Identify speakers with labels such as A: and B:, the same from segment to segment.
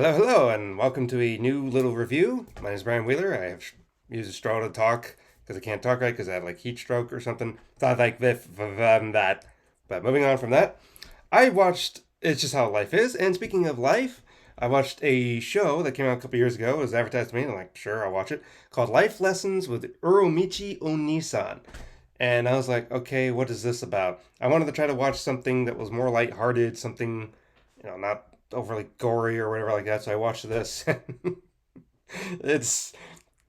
A: Hello, hello, and welcome to a new little review. My name is Brian Wheeler. I have used a straw to talk because I can't talk right because I have like heat stroke or something. Thought like that. But moving on from that, I watched It's Just How Life Is. And speaking of life, I watched a show that came out a couple years ago. It was advertised to me. And I'm like, sure, I'll watch it. Called Life Lessons with URAMICHI ONIISAN. And I was like, okay, what is this about? I wanted to try to watch something that was more lighthearted, something, not overly gory or whatever like that. So I watched this. It's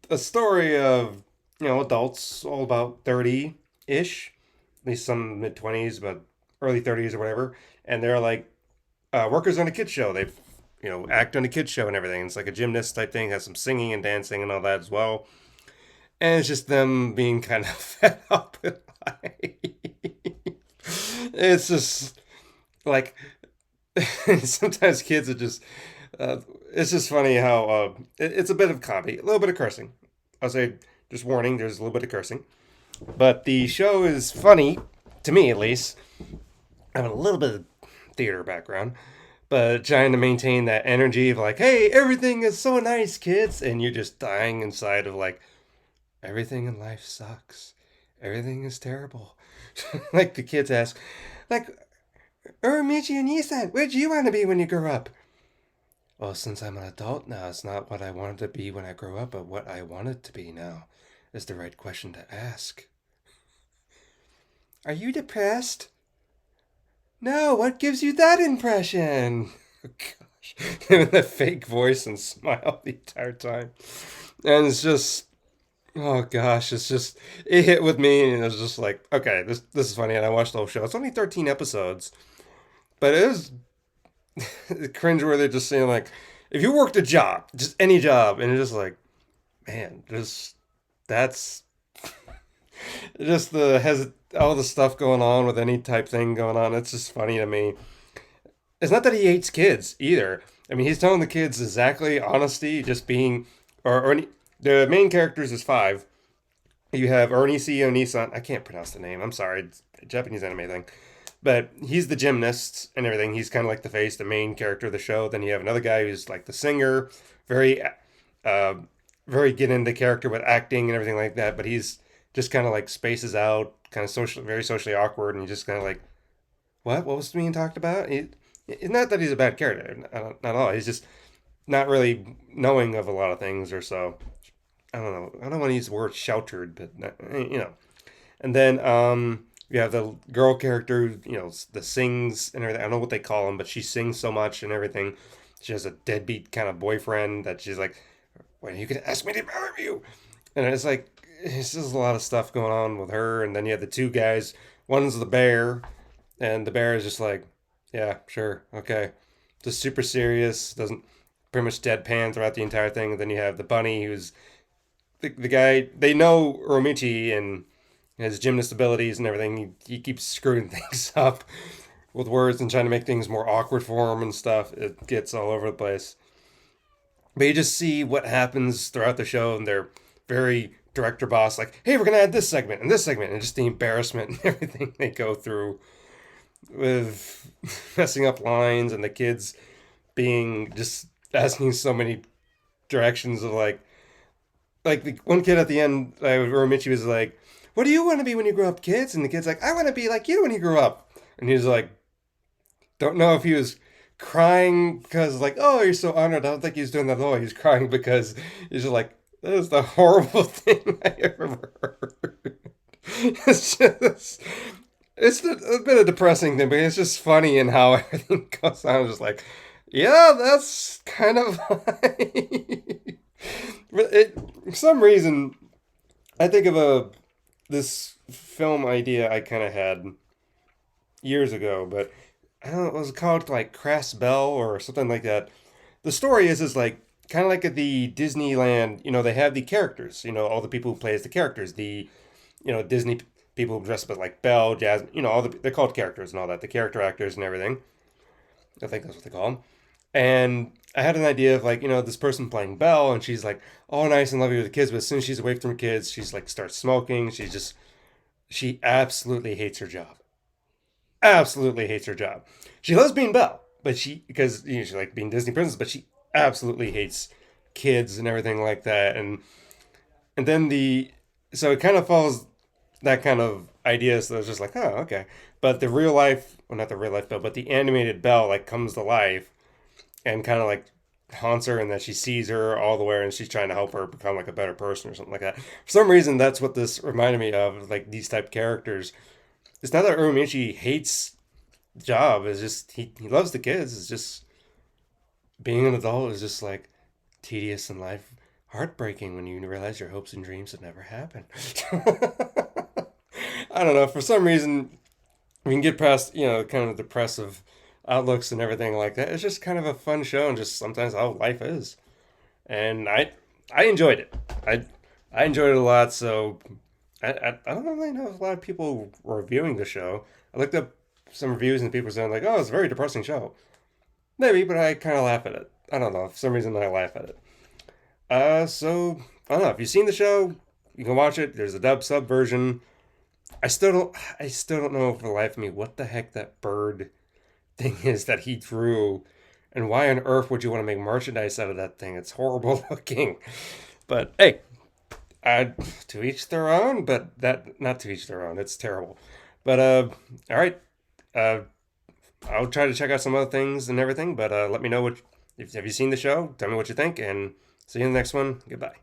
A: a story of, adults, all about 30 ish, at least some mid 20s, but early 30s or whatever. And they're like workers on a kids show. They, act on a kids show and everything. It's like a gymnast type thing, has some singing and dancing and all that as well. And it's just them being kind of fed up with life. It's just like sometimes kids are just. It's just funny how it's a bit of comedy, a little bit of cursing. I'll say, just warning, there's a little bit of cursing, but the show is funny to me at least. I have a little bit of theater background, but trying to maintain that energy of like, hey, everything is so nice, kids, and you're just dying inside of like, everything in life sucks. Everything is terrible. Like the kids ask, like, Michi and Isan, where'd you want to be when you grow up? Well, since I'm an adult now, it's not what I wanted to be when I grew up, but what I wanted to be now is the right question to ask. Are you depressed? No, what gives you that impression? Oh, gosh. With that fake voice and smile the entire time. And it's just, oh gosh, it hit with me and it was just like, okay, this is funny. And I watched the whole show. It's only 13 episodes, but it was cringe where they're just saying like, if you worked a job, just any job, and it's just like, man, just that's just the has all the stuff going on with any type thing going on. It's just funny to me. It's not that he hates kids either. I mean, he's telling the kids exactly honesty, just being, or the main characters is five. You have Ernie C. Onisan. I can't pronounce the name. I'm sorry, it's a Japanese anime thing. But he's the gymnast and everything. He's kind of like the face, the main character of the show. Then you have another guy who's like the singer, very, uh, very get into character with acting and everything like that. But he's just kind of like spaces out, kind of social, very socially awkward, and he's just kind of like, what? What was being talked about? It's not that he's a bad character, not at all. He's just not really knowing of a lot of things, or so. I don't know. I don't want to use the word sheltered, but And then you have the girl character, that sings and everything. I don't know what they call him, but she sings so much and everything. She has a deadbeat kind of boyfriend that she's like, "When you can ask me to marry you," and it's like it's just a lot of stuff going on with her. And then you have the two guys. One's the bear, and the bear is just like, "Yeah, sure, okay," just super serious. Doesn't pretty much deadpan throughout the entire thing. And then you have the bunny, who's the guy. They know Romichi and his gymnast abilities and everything. He keeps screwing things up with words and trying to make things more awkward for him and stuff. It gets all over the place. But you just see what happens throughout the show, and they're very director boss, like, hey, we're gonna add this segment and this segment, and just the embarrassment and everything they go through with messing up lines and the kids being just asking so many directions of like the one kid at the end, where Michi was like, "What do you want to be when you grow up, kids?" And the kid's like, "I want to be like you when you grow up." And he's like, don't know if he was crying because like, "Oh, you're so honored." I don't think he's doing that at all. He's crying because he's just like, "That is the horrible thing I ever heard." It's just, it's a bit of a depressing thing, but it's just funny in how everything goes on. Just like, yeah, that's kind of funny. But for some reason, I think of this film idea I kind of had years ago, but I don't know, it was called like Crass Bell or something like that. The story is like kind of like at the Disneyland, they have the characters, all the people who play as the characters, the Disney people who dress up as like Belle, Jazz, they're called characters and all that, the character actors and everything. I think that's what they call them. And I had an idea of like, this person playing Belle, and she's like all nice and lovely with the kids, but as soon as she's away from her kids, she's like starts smoking. She absolutely hates her job. Absolutely hates her job. She loves being Belle, but she because she like being Disney princess, but she absolutely hates kids and everything like that. And then so it kind of follows that kind of idea. So it's just like, oh, okay. But the real life, well, not the real life Belle, but the animated Belle like comes to life and kind of like haunts her, and that she sees her all the way and she's trying to help her become like a better person or something like that. For some reason, that's what this reminded me of, like these type characters. It's not that Uramichi hates the job. It's just he loves the kids. It's just being an adult is just like tedious in life, heartbreaking when you realize your hopes and dreams have never happened. I don't know. For some reason, we can get past kind of depressive outlooks and everything like that. It's just kind of a fun show, and just sometimes how life is. And I enjoyed it. I enjoyed it a lot. So I don't really know if a lot of people were reviewing the show. I looked up some reviews and people saying like, "Oh, it's a very depressing show." Maybe, but I kind of laugh at it. I don't know. For some reason, I laugh at it. So I don't know. If you've seen the show, you can watch it. There's a dub sub version. I still don't know for the life of me what the heck that bird thing is that he drew, and why on earth would you want to make merchandise out of that thing? It's horrible looking. But hey, to each their own. But that not to each their own. It's terrible. But all right. Uh, I'll try to check out some other things and everything. But let me know what if have you seen the show? Tell me what you think, and see you in the next one. Goodbye.